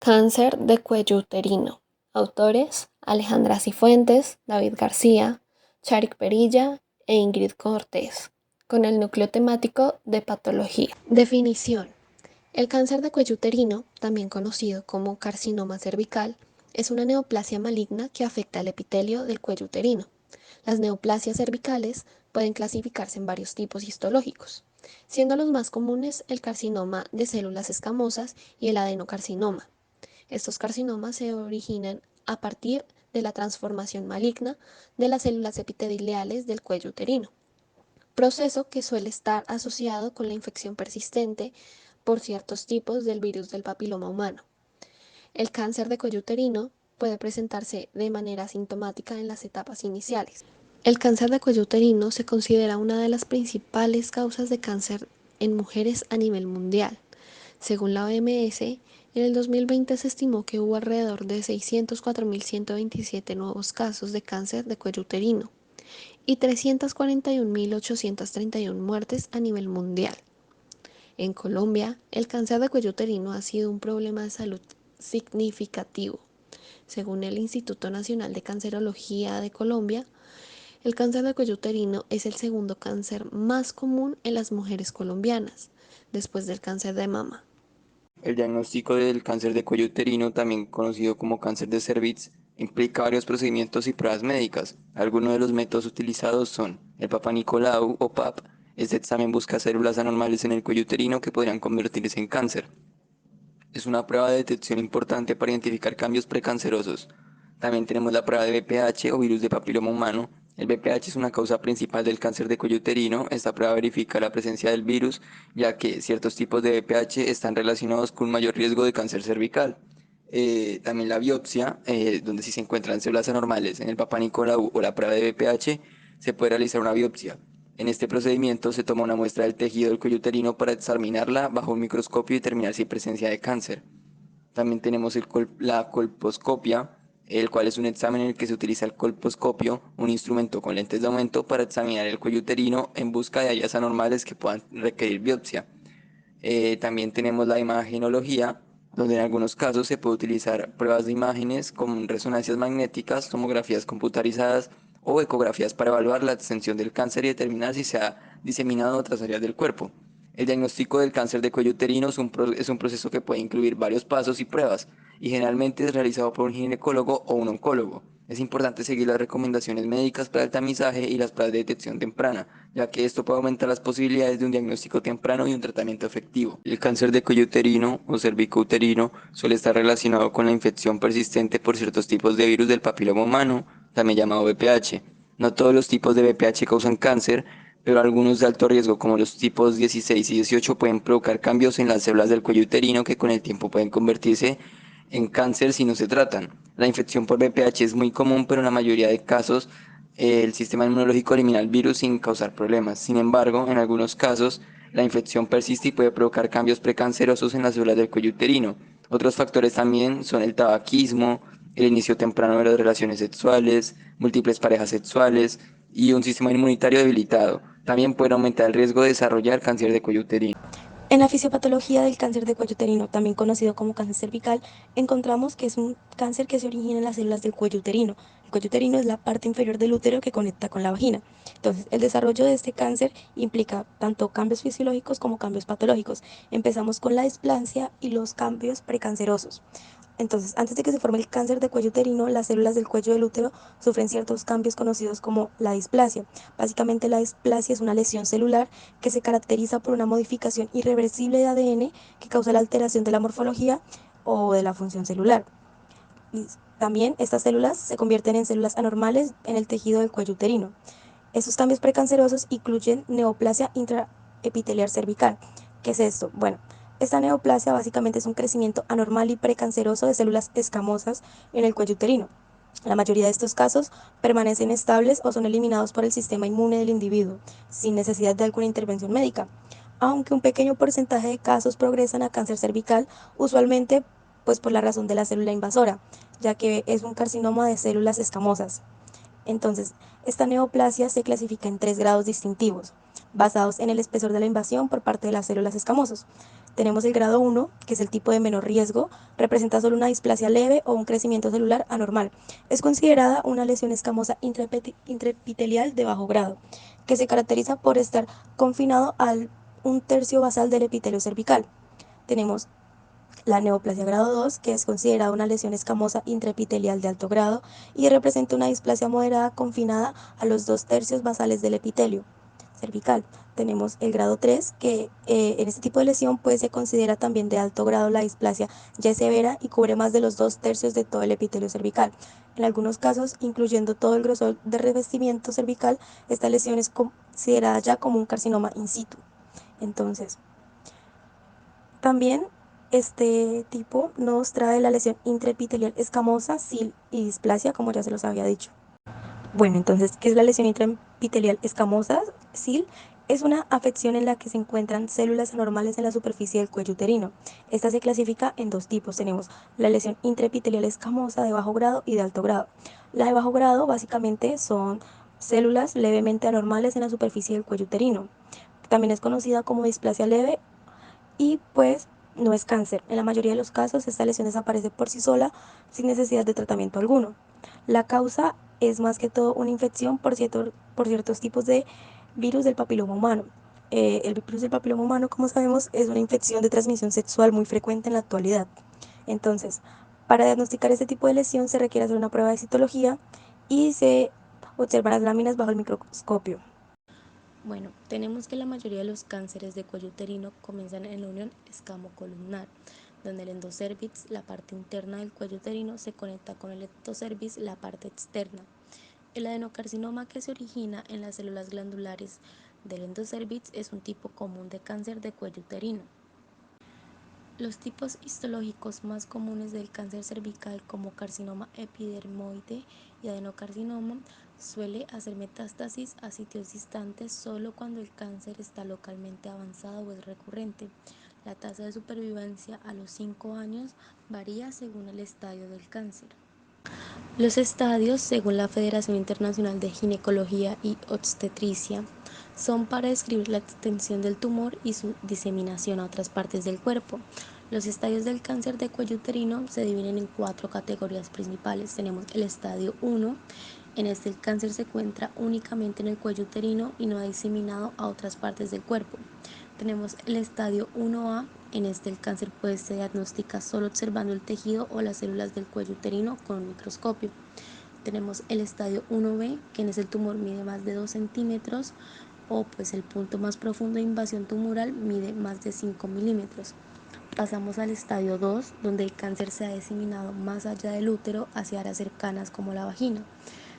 Cáncer de cuello uterino. Autores: Alejandra Cifuentes, David García, Charik Perilla e Ingrid Cortés, con el núcleo temático de patología. Definición. El cáncer de cuello uterino, también conocido como carcinoma cervical, es una neoplasia maligna que afecta al epitelio del cuello uterino. Las neoplasias cervicales pueden clasificarse en varios tipos histológicos, siendo los más comunes el carcinoma de células escamosas y el adenocarcinoma. Estos carcinomas se originan a partir de la transformación maligna de las células epiteliales del cuello uterino, proceso que suele estar asociado con la infección persistente por ciertos tipos del virus del papiloma humano. El cáncer de cuello uterino puede presentarse de manera asintomática en las etapas iniciales. El cáncer de cuello uterino se considera una de las principales causas de cáncer en mujeres a nivel mundial. Según la OMS, en el 2020 se estimó que hubo alrededor de 604.127 nuevos casos de cáncer de cuello uterino y 341.831 muertes a nivel mundial. En Colombia, el cáncer de cuello uterino ha sido un problema de salud significativo. Según el Instituto Nacional de Cancerología de Colombia, el cáncer de cuello uterino es el segundo cáncer más común en las mujeres colombianas, después del cáncer de mama. El diagnóstico del cáncer de cuello uterino, también conocido como cáncer de cervix, implica varios procedimientos y pruebas médicas. Algunos de los métodos utilizados son el Papa Nicolau o PAP. Este examen busca células anormales en el cuello uterino que podrían convertirse en cáncer. Es una prueba de detección importante para identificar cambios precancerosos. También tenemos la prueba de VPH o virus de papiloma humano. El VPH es una causa principal del cáncer de cuello uterino. Esta prueba verifica la presencia del virus, ya que ciertos tipos de VPH están relacionados con un mayor riesgo de cáncer cervical. También la biopsia, donde si se encuentran células anormales en el Papa Nicolau o la prueba de VPH, se puede realizar una biopsia. En este procedimiento se toma una muestra del tejido del cuello uterino para examinarla bajo un microscopio y determinar si hay presencia de cáncer. También tenemos la colposcopia, el cual es un examen en el que se utiliza el colposcopio, un instrumento con lentes de aumento para examinar el cuello uterino en busca de áreas anormales que puedan requerir biopsia. También tenemos la imagenología, donde en algunos casos se puede utilizar pruebas de imágenes como resonancias magnéticas, tomografías computarizadas o ecografías para evaluar la extensión del cáncer y determinar si se ha diseminado en otras áreas del cuerpo. El diagnóstico del cáncer de cuello uterino es un proceso que puede incluir varios pasos y pruebas, y generalmente es realizado por un ginecólogo o un oncólogo. Es importante seguir las recomendaciones médicas para el tamizaje y las pruebas de detección temprana, ya que esto puede aumentar las posibilidades de un diagnóstico temprano y un tratamiento efectivo. El cáncer de cuello uterino o cervicouterino suele estar relacionado con la infección persistente por ciertos tipos de virus del papiloma humano, también llamado VPH. No todos los tipos de VPH causan cáncer, pero algunos de alto riesgo, como los tipos 16 y 18, pueden provocar cambios en las células del cuello uterino que con el tiempo pueden convertirse en cáncer si no se tratan. La infección por VPH es muy común, pero en la mayoría de casos el sistema inmunológico elimina el virus sin causar problemas. Sin embargo, en algunos casos, la infección persiste y puede provocar cambios precancerosos en las células del cuello uterino. Otros factores también son el tabaquismo, el inicio temprano de las relaciones sexuales, múltiples parejas sexuales y un sistema inmunitario debilitado. También pueden aumentar el riesgo de desarrollar cáncer de cuello uterino. En la fisiopatología del cáncer de cuello uterino, también conocido como cáncer cervical, encontramos que es un cáncer que se origina en las células del cuello uterino. El cuello uterino es la parte inferior del útero que conecta con la vagina. Entonces, el desarrollo de este cáncer implica tanto cambios fisiológicos como cambios patológicos. Empezamos con la displasia y los cambios precancerosos. Entonces, antes de que se forme el cáncer de cuello uterino, las células del cuello del útero sufren ciertos cambios conocidos como la displasia. Básicamente, la displasia es una lesión celular que se caracteriza por una modificación irreversible de ADN que causa la alteración de la morfología o de la función celular. Y también estas células se convierten en células anormales en el tejido del cuello uterino. Estos cambios precancerosos incluyen neoplasia intraepitelial cervical. ¿Qué es esto? Bueno, esta neoplasia básicamente es un crecimiento anormal y precanceroso de células escamosas en el cuello uterino. La mayoría de estos casos permanecen estables o son eliminados por el sistema inmune del individuo, sin necesidad de alguna intervención médica. Aunque un pequeño porcentaje de casos progresan a cáncer cervical, usualmente pues por la razón de la célula invasora, ya que es un carcinoma de células escamosas. Entonces, esta neoplasia se clasifica en tres grados distintivos, basados en el espesor de la invasión por parte de las células escamosas. Tenemos el grado 1, que es el tipo de menor riesgo, representa solo una displasia leve o un crecimiento celular anormal. Es considerada una lesión escamosa intraepitelial de bajo grado, que se caracteriza por estar confinado al un tercio basal del epitelio cervical. Tenemos la neoplasia grado 2, que es considerada una lesión escamosa intraepitelial de alto grado y representa una displasia moderada confinada a los 2/3 basales del epitelio cervical. Tenemos el grado 3, que en este tipo de lesión pues se considera también de alto grado. La displasia ya es severa y cubre más de los 2/3 de todo el epitelio cervical. En algunos casos, incluyendo todo el grosor de revestimiento cervical, esta lesión es considerada ya como un carcinoma in situ. Entonces, también este tipo nos trae la lesión intraepitelial escamosa, SIL y displasia, como ya se los había dicho. Bueno, entonces, ¿qué es la lesión intraepitelial escamosa, SIL? Es una afección en la que se encuentran células anormales en la superficie del cuello uterino. Esta se clasifica en dos tipos. Tenemos la lesión intraepitelial escamosa de bajo grado y de alto grado. La de bajo grado básicamente son células levemente anormales en la superficie del cuello uterino. También es conocida como displasia leve y pues no es cáncer. En la mayoría de los casos esta lesión desaparece por sí sola sin necesidad de tratamiento alguno. La causa es más que todo una infección por ciertos tipos de virus del papiloma humano. El virus del papiloma humano, como sabemos, es una infección de transmisión sexual muy frecuente en la actualidad. Entonces, para diagnosticar este tipo de lesión se requiere hacer una prueba de citología y se observan las láminas bajo el microscopio. Bueno, tenemos que la mayoría de los cánceres de cuello uterino comienzan en la unión escamocolumnar, donde el endocervix, la parte interna del cuello uterino, se conecta con el ectocervix, la parte externa. El adenocarcinoma, que se origina en las células glandulares del endocervix, es un tipo común de cáncer de cuello uterino. Los tipos histológicos más comunes del cáncer cervical, como carcinoma epidermoide y adenocarcinoma, suele hacer metástasis a sitios distantes solo cuando el cáncer está localmente avanzado o es recurrente. La tasa de supervivencia a los 5 años varía según el estadio del cáncer. Los estadios, según la Federación Internacional de Ginecología y Obstetricia, son para describir la extensión del tumor y su diseminación a otras partes del cuerpo. Los estadios del cáncer de cuello uterino se dividen en 4 categorías principales. Tenemos el estadio 1, en este el cáncer se encuentra únicamente en el cuello uterino y no ha diseminado a otras partes del cuerpo. Tenemos el estadio 1A, en este el cáncer se diagnostica solo observando el tejido o las células del cuello uterino con un microscopio. Tenemos el estadio 1B, que en ese el tumor mide más de 2 centímetros o pues el punto más profundo de invasión tumoral mide más de 5 milímetros. Pasamos al estadio 2, donde el cáncer se ha diseminado más allá del útero hacia áreas cercanas como la vagina.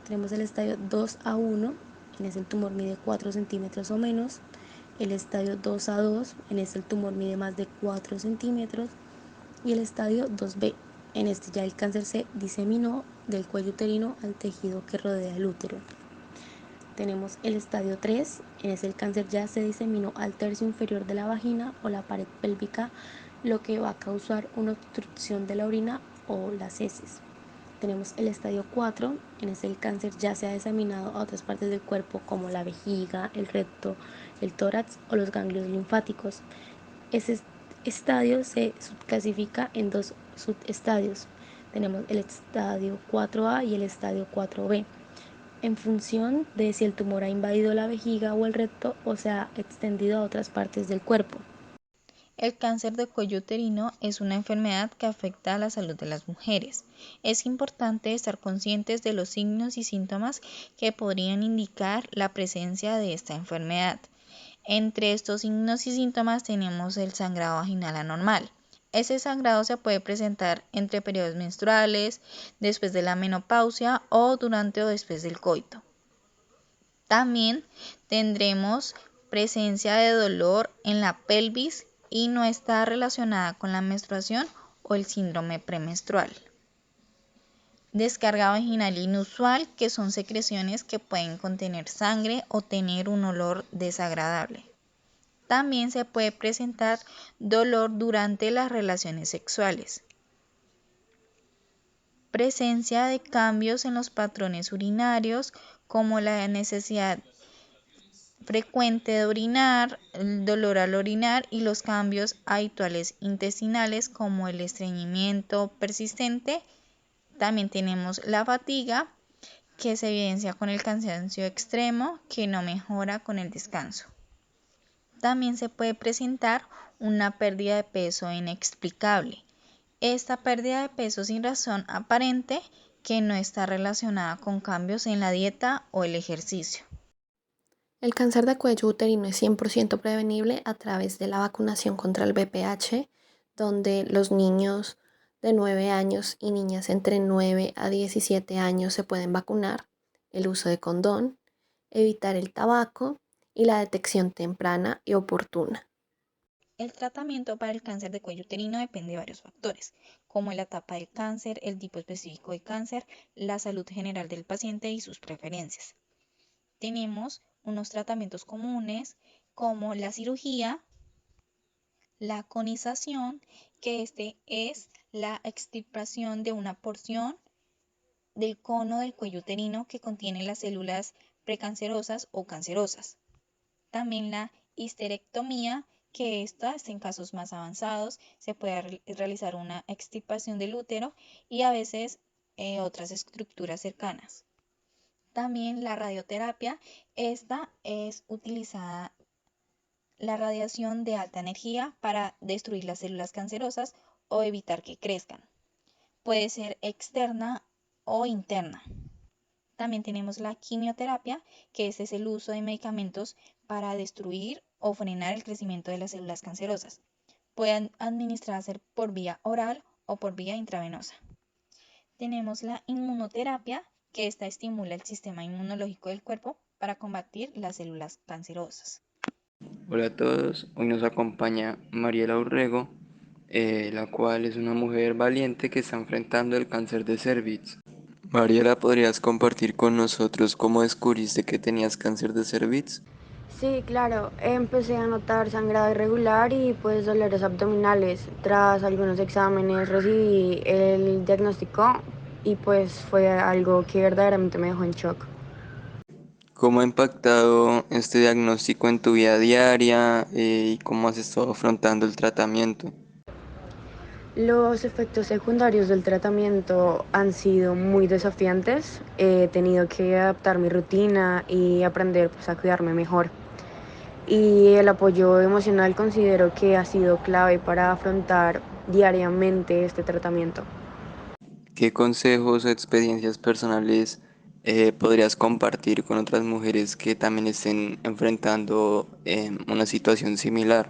Tenemos el estadio 2A1, en ese el tumor mide 4 centímetros o menos. El estadio 2A2, en este el tumor mide más de 4 centímetros. Y el estadio 2B, en este ya el cáncer se diseminó del cuello uterino al tejido que rodea el útero. Tenemos el estadio 3, en ese el cáncer ya se diseminó al tercio inferior de la vagina o la pared pélvica, lo que va a causar una obstrucción de la orina o las heces. Tenemos el estadio 4, en ese el cáncer ya se ha diseminado a otras partes del cuerpo como la vejiga, el recto, el tórax o los ganglios linfáticos. Ese estadio se subclasifica en 2 subestadios. Tenemos el estadio 4A y el estadio 4B, en función de si el tumor ha invadido la vejiga o el recto o se ha extendido a otras partes del cuerpo. El cáncer de cuello uterino es una enfermedad que afecta a la salud de las mujeres. Es importante estar conscientes de los signos y síntomas que podrían indicar la presencia de esta enfermedad. Entre estos signos y síntomas tenemos el sangrado vaginal anormal. Ese sangrado se puede presentar entre periodos menstruales, después de la menopausia o durante o después del coito. También tendremos presencia de dolor en la pelvis y no está relacionada con la menstruación o el síndrome premenstrual. Descarga vaginal inusual, que son secreciones que pueden contener sangre o tener un olor desagradable. También se puede presentar dolor durante las relaciones sexuales. Presencia de cambios en los patrones urinarios, como la necesidad frecuente de orinar, el dolor al orinar y los cambios habituales intestinales como el estreñimiento persistente. También tenemos la fatiga, que se evidencia con el cansancio extremo que no mejora con el descanso. También se puede presentar una pérdida de peso inexplicable. Esta pérdida de peso sin razón aparente que no está relacionada con cambios en la dieta o el ejercicio. El cáncer de cuello uterino es 100% prevenible a través de la vacunación contra el VPH, donde los niños de 9 años y niñas entre 9 a 17 años se pueden vacunar, el uso de condón, evitar el tabaco y la detección temprana y oportuna. El tratamiento para el cáncer de cuello uterino depende de varios factores, como la etapa del cáncer, el tipo específico de cáncer, la salud general del paciente y sus preferencias. Tenemos unos tratamientos comunes como la cirugía, la conización, que es la extirpación de una porción del cono del cuello uterino que contiene las células precancerosas o cancerosas. También la histerectomía, que en casos más avanzados se puede realizar una extirpación del útero y a veces otras estructuras cercanas. También la radioterapia, esta es utilizada la radiación de alta energía para destruir las células cancerosas o evitar que crezcan. Puede ser externa o interna. También tenemos la quimioterapia, que es el uso de medicamentos para destruir o frenar el crecimiento de las células cancerosas. Pueden administrarse por vía oral o por vía intravenosa. Tenemos la inmunoterapia, que esta estimula el sistema inmunológico del cuerpo para combatir las células cancerosas. Hola a todos, hoy nos acompaña Mariela Urrego, la cual es una mujer valiente que está enfrentando el cáncer de cervix. Mariela, ¿podrías compartir con nosotros cómo descubriste que tenías cáncer de cervix? Sí, claro, empecé a notar sangrado irregular y pues dolores abdominales. Tras algunos exámenes recibí el diagnóstico y pues fue algo que verdaderamente me dejó en shock. ¿Cómo ha impactado este diagnóstico en tu vida diaria y cómo has estado afrontando el tratamiento? Los efectos secundarios del tratamiento han sido muy desafiantes. He tenido que adaptar mi rutina y aprender pues, a cuidarme mejor. Y el apoyo emocional considero que ha sido clave para afrontar diariamente este tratamiento. ¿Qué consejos o experiencias personales podrías compartir con otras mujeres que también estén enfrentando una situación similar?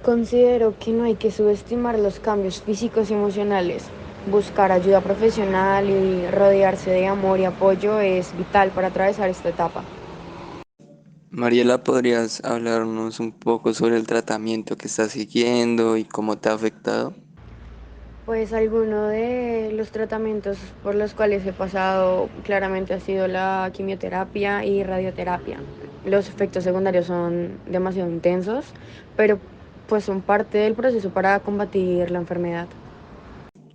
Considero que no hay que subestimar los cambios físicos y emocionales. Buscar ayuda profesional y rodearse de amor y apoyo es vital para atravesar esta etapa. Mariela, ¿podrías hablarnos un poco sobre el tratamiento que estás siguiendo y cómo te ha afectado? Pues alguno de los tratamientos por los cuales he pasado claramente ha sido la quimioterapia y radioterapia. Los efectos secundarios son demasiado intensos, pero pues son parte del proceso para combatir la enfermedad.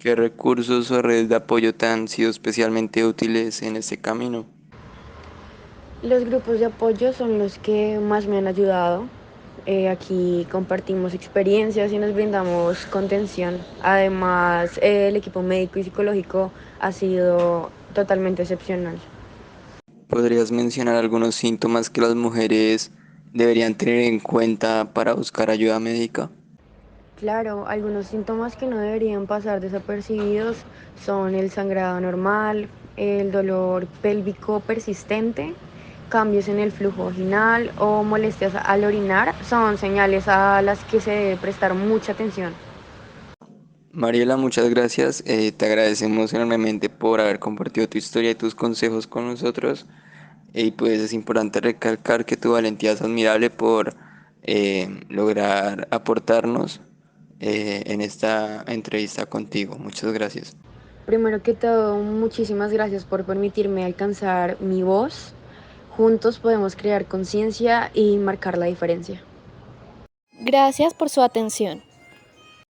¿Qué recursos o redes de apoyo te han sido especialmente útiles en este camino? Los grupos de apoyo son los que más me han ayudado. Aquí compartimos experiencias y nos brindamos contención. Además, el equipo médico y psicológico ha sido totalmente excepcional. ¿Podrías mencionar algunos síntomas que las mujeres deberían tener en cuenta para buscar ayuda médica? Claro, algunos síntomas que no deberían pasar desapercibidos son el sangrado anormal, el dolor pélvico persistente, cambios en el flujo vaginal o molestias al orinar son señales a las que se debe prestar mucha atención. Mariela, muchas gracias. Te agradecemos enormemente por haber compartido tu historia y tus consejos con nosotros. Y pues es importante recalcar que tu valentía es admirable por lograr aportarnos en esta entrevista contigo. Muchas gracias. Primero que todo, muchísimas gracias por permitirme alcanzar mi voz. Juntos podemos crear conciencia y marcar la diferencia. Gracias por su atención.